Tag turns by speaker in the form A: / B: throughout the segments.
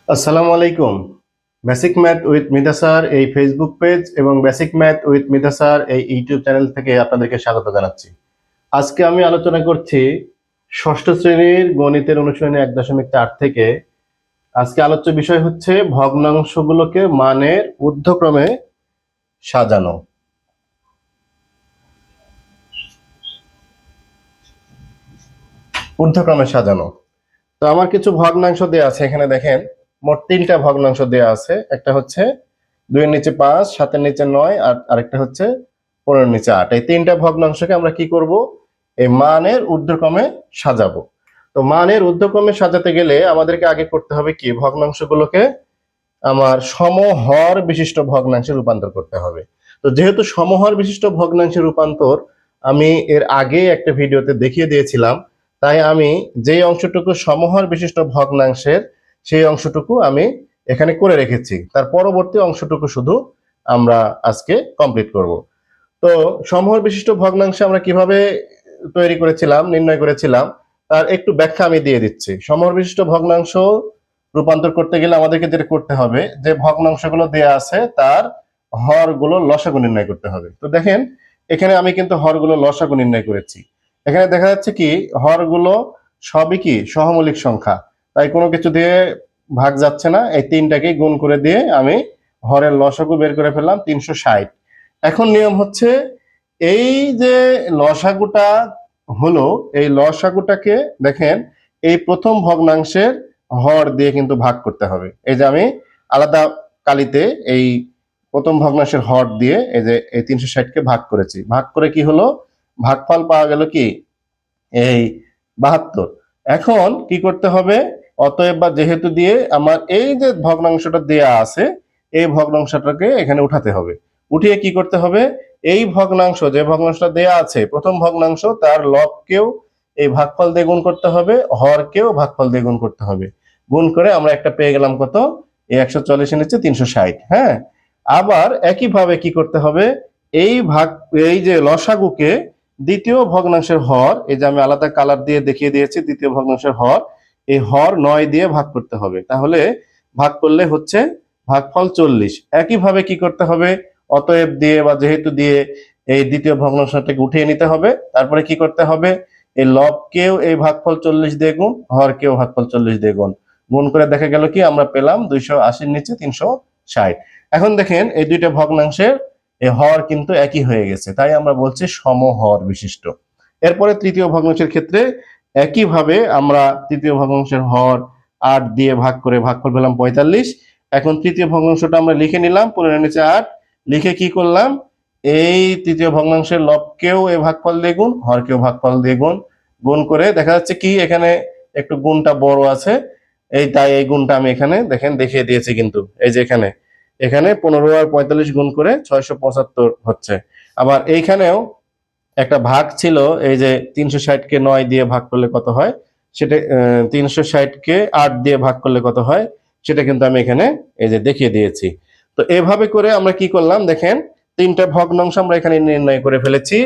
A: আসসালামু আলাইকুম। Basic math with Mita sir এই ফেসবুক পেজ এবং basic math with Mita sir এই ইউটিউব চ্যানেল থেকে আপনাদেরকে স্বাগত জানাচ্ছি। আজকে আমি আলোচনা করছি ষষ্ঠ শ্রেণীর গণিতের অনুশীলনী 1.4 থেকে। আজকে আলোচ্য বিষয় হচ্ছে ভগ্নাংশগুলোকে মানের ঊর্ধ্বক্রমে সাজানো। ঊর্ধ্বক্রমে সাজানো। তো আমার কিছু ভগ্নাংশ দেওয়া আছে, এখানে দেখেন মোট 3টা ভগ্নাংশ দেওয়া আছে। একটা হচ্ছে 2 এর নিচে 5, 7 এর নিচে 9 আর আরেকটা হচ্ছে 15 এর নিচে 8। এই 3টা ভগ্নাংশকে আমরা কি করব, এই মানের ঊর্ধ্বক্রমে সাজাবো। তো মানের ঊর্ধ্বক্রমে সাজাতে গেলে আমাদেরকে আগে করতে হবে কি, ভগ্নাংশগুলোকে আমার সমহর বিশিষ্ট ভগ্নাংশে রূপান্তর করতে হবে। তো যেহেতু সমহর বিশিষ্ট ভগ্নাংশে রূপান্তর আমি এর আগে একটা ভিডিওতে দেখিয়ে দিয়েছিলাম, তাই আমি যেই অংশটুকু সমহর বিশিষ্ট ভগ্নাংশের সেই অংশটুকু আমি এখানে করে রেখেছি, তার পরবর্তী অংশটুকু শুধু আমরা আজকে কমপ্লিট করব। তো সমহর বিশিষ্ট ভগ্নাংশে আমরা কিভাবে তৈরি করেছিলাম, নির্ণয় করেছিলাম, তার একটু ব্যাখ্যা আমি দিয়ে দিচ্ছি। সমহর বিশিষ্ট ভগ্নাংশ রূপান্তর করতে গেলে আমাদেরকে যেটা করতে হবে, যে ভগ্নাংশগুলো দেয়া আছে তার হরগুলো লসাগু নির্ণয় করতে হবে। তো দেখেন এখানে আমি কিন্তু হরগুলো লসাগু নির্ণয় করেছি। এখানে দেখা যাচ্ছে কি হরগুলো সবই কি সহমৌলিক সংখ্যা, তাই কোনো কিছু দিয়ে ভাগ যাচ্ছে না। এই তিনটাকে গুণ করে দিয়ে আমি হরের লসাগু বের করে ফেললাম 360। এখন নিয়ম হচ্ছে, এই যে লসাগুটা হলো, এই লসাগুটাকে দেখেন এই প্রথম ভগ্নাংশের হর দিয়ে কিন্তু ভাগ করতে হবে। এই যে আমি আলাদা কালিতে এই প্রথম ভগ্নাংশের হর দিয়ে এই যে এই 360কে ভাগ করেছি। ভাগ করে কি হলো, ভাগফল পাওয়া গেল কি এই 72। এখন কি করতে হবে, অতএব বা যেহেতু দিয়ে আমার এই যে ভগ্নাংশটা দেয়া আছে এই ভগ্নাংশটাকে এখানে উঠাতে হবে। উঠিয়ে কি করতে হবে, এই ভগ্নাংশ যে ভগ্নাংশটা দেয়া আছে প্রথম ভগ্নাংশ তার লবকেও এই ভাগফল দিয়ে গুণ করতে হবে, হরকেও ভাগফল দিয়ে গুণ করতে হবে। গুণ করে আমরা একটা পেয়ে গেলাম কত, এই 140 এর নিচে 360। হ্যাঁ, আবার একইভাবে কি করতে হবে, এই ভাগ এই যে লসাগুকে দ্বিতীয় ভগ্নাংশের হর, এই যে আমি আলাদা কালার দিয়ে দেখিয়ে দিয়েছি দ্বিতীয় ভগ্নাংশের হর, এই হর 9 দিয়ে ভাগ করতে হবে। তাহলে ভাগ করলে হচ্ছে ভাগফল 40। একইভাবে কি করতে হবে, অতএব দিয়ে বা যেহেতু দিয়ে এই দ্বিতীয় ভগ্নাংশটাকে উঠিয়ে নিতে হবে। তারপরে কি করতে হবে, এই লবকেও এই ভাগফল 40 দিয়ে গুণ, হরকেও ভাগফল 40 দিয়ে গুণ। গুণ করে দেখা গেল কি আমরা পেলাম 280 নিচে 360। এখন দেখেন এই দুইটা ভগ্নাংশের এই হর কিন্তু একই হয়ে গেছে, তাই আমরা বলছি সমহর বিশিষ্ট। এরপরে তৃতীয় ভগ্নাংশের ক্ষেত্রে একইভাবে আমরা তৃতীয় ভগ্নাংশের হর 8 দিয়ে ভাগ করে ভাগফল পেলাম 45। এখন তৃতীয় ভগ্নাংশটা আমরা লিখে নিলাম 15 এর নিচে 8। লিখে কি করলাম, এই তৃতীয় ভগ্নাংশের লবকেও এই ভাগফল দিয়ে গুণ, হরকেও ভাগফল দিয়ে গুণ। গুণ করে দেখা যাচ্ছে কি এখানে একটু গুণটা বড় আছে, এই তাই এই গুণটা আমি এখানে দেখেন দেখিয়ে দিয়েছি। কিন্তু এই যে এখানে এখানে 15 আর 45 গুণ করে 675 হচ্ছে। আবার এইখানেও একটা ভাগ ছিল, এই যে 360কে 9 দিয়ে ভাগ করলে কত হয় সেটা, 360কে 8 দিয়ে ভাগ করলে কত হয় সেটা কিন্তু আমি এখানে এই যে দেখিয়ে দিয়েছি। তো এভাবে করে আমরা কি করলাম দেখেন, তিনটা ভগ্নাংশ আমরা এখানে নির্ণয় করে ফেলেছি।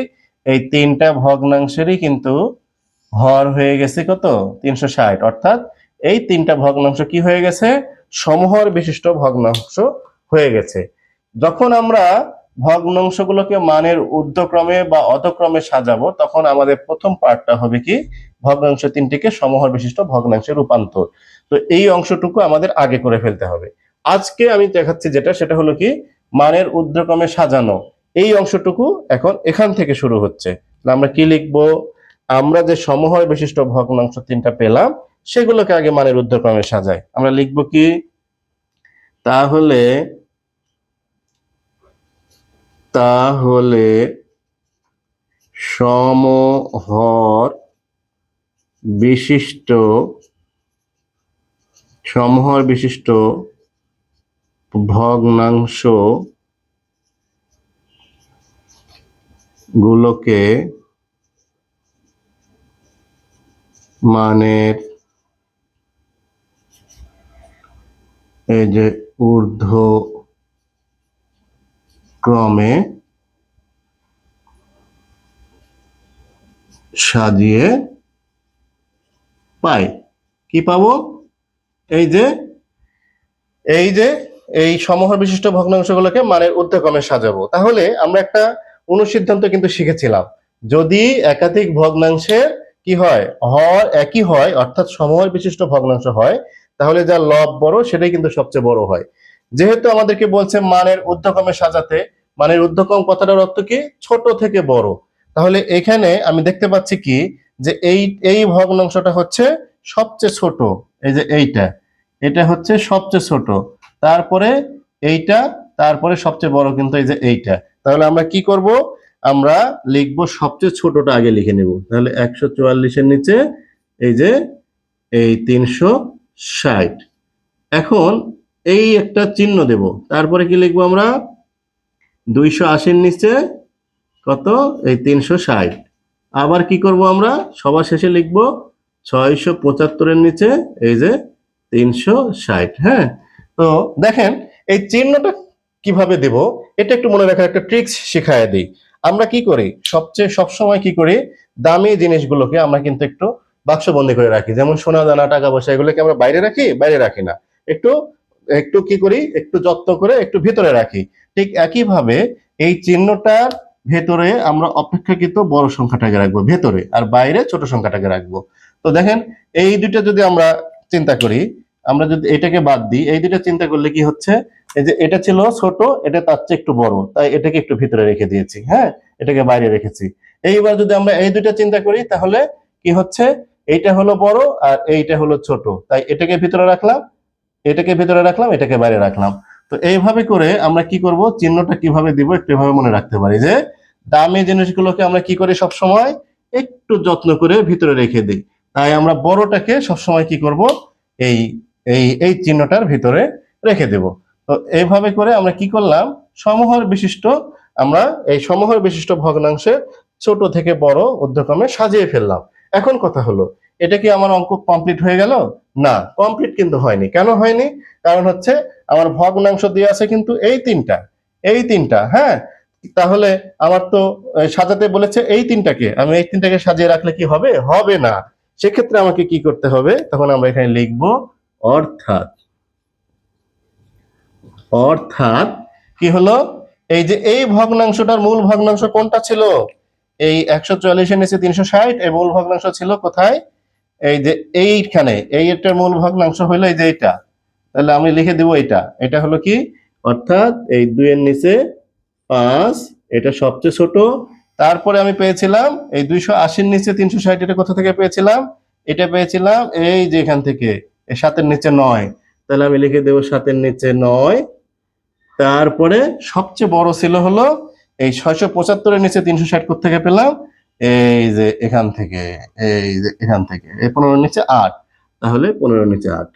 A: এই তিনটা ভগ্নাংশেরই কিন্তু হর হয়ে গেছে কত, 360। অর্থাৎ এই তিনটা ভগ্নাংশ কি হয়ে গেছে, সমহর বিশিষ্ট ভগ্নাংশ হয়ে গেছে। যখন আমরা ভগ্নাংশগুলোকে মানের ঊর্ধ্বক্রমে বা অধক্রমে সাজাবো, তখন আমাদের প্রথম পার্টটা হবে কি, ভগ্নাংশ তিনটিকে সমহর বিশিষ্ট ভগ্নাংশে রূপান্তর। তো এই অংশটুকু আমাদের আগে করে ফেলতে হবে। আজকে আমি দেখাচ্ছি যেটা, সেটা হলো কি মানের ঊর্ধ্বক্রমে সাজানো। এই অংশটুকু এখন এখান থেকে শুরু হচ্ছে। আমরা কি লিখবো, আমরা যে সমহর বিশিষ্ট ভগ্নাংশ তিনটা পেলাম সেগুলোকে আগে মানের ঊর্ধ্বক্রমে সাজাই। আমরা লিখবো কি, তাহলে তাহলে সমহর বিশিষ্ট সমহর বিশিষ্ট ভগ্নাংশ গুলোকে মানের এই যে ঊর্ধ্বক্রমে সাজিয়ে পাই। কি পাবো, এই যে এই যে এই সমহর বিশিষ্ট ভগ্নাংশগুলোকে মানের ঊর্ধ্বক্রমে সাজাবো, তাহলে আমরা একটা অনুসিদ্ধান্ত কিন্তু শিখেছিলাম, যদি একাধিক ভগ্নাংশের কি হয়, হর একই হয়, অর্থাৎ সমহর বিশিষ্ট ভগ্নাংশ হয়, তাহলে যার লব বড় সেটাই কিন্তু সবচেয়ে বড় হয়। যেহেতু আমাদেরকে বলছে মানের ঊর্ধ্বক্রমে সাজাতে, মানের ঊর্ধ্বক্রম কথাটার অর্থ কি, ছোট থেকে বড়, তাহলে এখানে আমি দেখতে পাচ্ছি কি যে এই এই ভগ্নাংশটা হচ্ছে সবচেয়ে ছোট, এই যে এটা হচ্ছে সবচেয়ে ছোট, তারপরে এইটা, তারপরে সবচেয়ে বড় কিন্তু এই যে এইটা। তাহলে আমরা কি করব, আমরা লিখবো সবচেয়ে ছোটটা আগে লিখে নেব। তাহলে 144-এর নিচে এই যে এই 360, এখন এই একটা চিহ্ন দেব, তারপরে কি লিখবো আমরা, 280-এর নিচে কত, এই 360, আবার কি করব আমরা, সবার শেষে লিখবো 675-এর নিচে এই যে 360। হ্যাঁ, তো দেখেন এই চিহ্নটা কিভাবে দেব, এটা একটু মনে রাখার একটা ট্রিক্স শিখায় দিই। আমরা কি করি, সবসময় কি করি, দামি জিনিসগুলোকে আমরা কিন্তু একটু বাক্সবন্দি করে রাখি, যেমন সোনা দানা টাকা পয়সা, এগুলোকে আমরা বাইরে রাখি, বাইরে রাখি না, একটু একটু কি করি, একটু যত্ন করে একটু ভিতরে রাখি। ঠিক একইভাবে এই চিহ্নটার ভেতরে আমরা অপেক্ষাকৃত বড় সংখ্যাটাকে রাখবো ভেতরে, আর বাইরে ছোট সংখ্যাটাকে রাখবো। তো দেখেন এই দুইটা যদি আমরা চিন্তা করি, আমরা যদি এটাকে বাদ দিই, এই দুইটা চিন্তা করলে কি হচ্ছে, এই যে এটা ছিল ছোট, এটা তার চেয়ে একটু বড়, তাই এটাকে একটু ভিতরে রেখে দিয়েছি, হ্যাঁ, এটাকে বাইরে রেখেছি। এইবার যদি আমরা এই দুইটা চিন্তা করি, তাহলে কি হচ্ছে, এইটা হলো বড় আর এইটা হলো ছোট, তাই এটাকে ভিতরে রাখলাম, এটাকে ভিতরে রাখলাম, এটাকে বাইরে রাখলাম। তো এইভাবে করে আমরা কি করব, চিহ্নটা কিভাবে দিব একটু এভাবে মনে রাখতে পারি, যে দামি জিনিসগুলোকে আমরা কি করি, সব সময় একটু যত্ন করে ভিতরে রেখে দিই, তাই আমরা বড়টাকে সব সময় কি করব, এই এই চিহ্নটার ভিতরে রেখে দেব। তো এইভাবে করে আমরা কি করলাম, সমহর বিশিষ্ট, আমরা এই সমহর বিশিষ্ট ভগ্নাংশের ছোট থেকে বড় ঊর্ধ্বক্রমে সাজিয়ে ফেললাম। এখন কথা হলো, এটা কি আমার অঙ্ক কমপ্লিট হয়ে গেল? না, কমপ্লিট কিন্তু হয়নি। কেন হয়নি? কারণ হচ্ছে আমার ভগ্নাংশ দিয়ে আছে কিন্তু এই তিনটা, হ্যাঁ, তাহলে আমার তো সাজাতে বলেছে এই তিনটাকে, আমি এই তিনটাকে সাজিয়ে রাখলে কি হবে? হবে না। সেক্ষেত্রে আমাকে কি করতে হবে, তখন আমরা এখানে লিখবো অর্থাৎ, অর্থাৎ কি হলো, এই যে এই ভগ্নাংশটার মূল ভগ্নাংশ কোনটা ছিল, এই 144-এর নিচে 360, এই মূল ভগ্নাংশ ছিল কোথায়, এই যে এইখানে, এটার মূল ভগ্নাংশ হলো এই যে এটা, তাহলে আমি লিখে দিব এটা হলো কি, অর্থাৎ এই 2-এর নিচে 5, এটা সবচেয়ে ছোট, তারপরে আমি পেয়েছিলাম এই 280-এর নিচে 360, এটা কোথা থেকে পেয়েছিলাম, এটা পেয়েছিলাম এই যে এখান থেকে, এই 7-এর নিচে 9, তাহলে আমি লিখে দেবো 7-এর নিচে 9, তারপরে সবচেয়ে বড় ছিল হলো এই 675-এর নিচে 360 কোথা থেকে পেলাম, এই যে এখান থেকে, এই যে এখান থেকে, এই 15-এর নিচে 8, তাহলে 15-এর নিচে 8,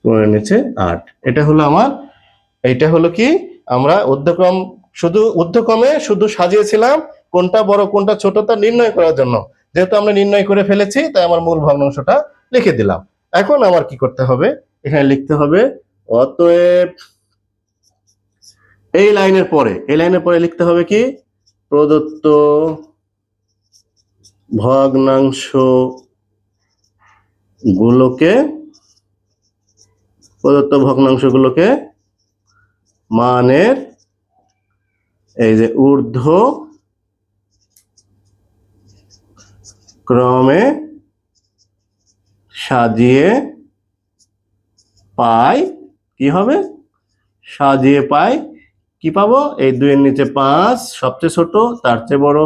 A: 15-এর নিচে 8, এটা হলো আমার, এইটা হলো কি, আমরা ঊর্ধ্বক্রমে শুধু সাজিয়েছিলাম কোনটা বড় কোনটা ছোট তা নির্ণয় করার জন্য। যেহেতু আমরা নির্ণয় করে ফেলেছি, তাই আমার মূল ভগ্নাংশটা লিখে দিলাম। এখন আমার কি করতে হবে, এখানে লিখতে হবে অতএব, এই লাইনের পরে লিখতে হবে কি, প্রদত্ত ভগ্নাংশ গুলোকে মানের এই যে ঊর্ধ্ব ক্রমে সাজিয়ে পাই, কি হবে, সাজিয়ে পাই, কি পাবো, এই 2-এর নিচে 5 সবচেয়ে ছোট, তার চেয়ে বড়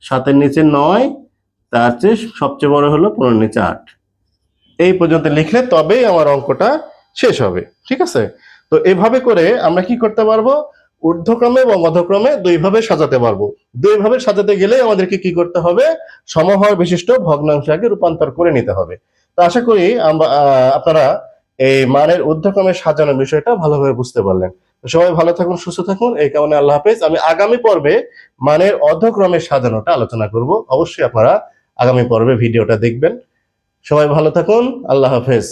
A: 7-এর নিচে 9, তার চেয়ে সবচেয়ে বড় হলো 15-এর নিচে 8। এই পর্যন্ত লিখলে তবেই আমার অঙ্কটা শেষ হবে, ঠিক আছে? তো এভাবে করে আমরা কি করতে পারবো, ঊর্ধ্বক্রমে এবং অধক্রমে দুইভাবে সাজাতে পারবো। দুইভাবে সাজাতে গেলে আমাদেরকে কি করতে হবে, সমহর বিশিষ্ট ভগ্নাংশে রূপান্তর করে নিতে হবে। তো আশা করি আপনারা এই মানের ঊর্ধ্বক্রমে সাজানোর বিষয়টা ভালোভাবে বুঝতে পারলেন। সবাই ভালো থাকুন, সুস্থ থাকুন, এই কামনে আল্লাহ হাফেজ। আমি আগামী পর্বে মানের অধক্রমে সাজানোটা আলোচনা করব। অবশ্যই আপনারা আগামী পর্বে ভিডিওটা দেখবেন। সবাই ভালো থাকুন, আল্লাহ হাফেজ।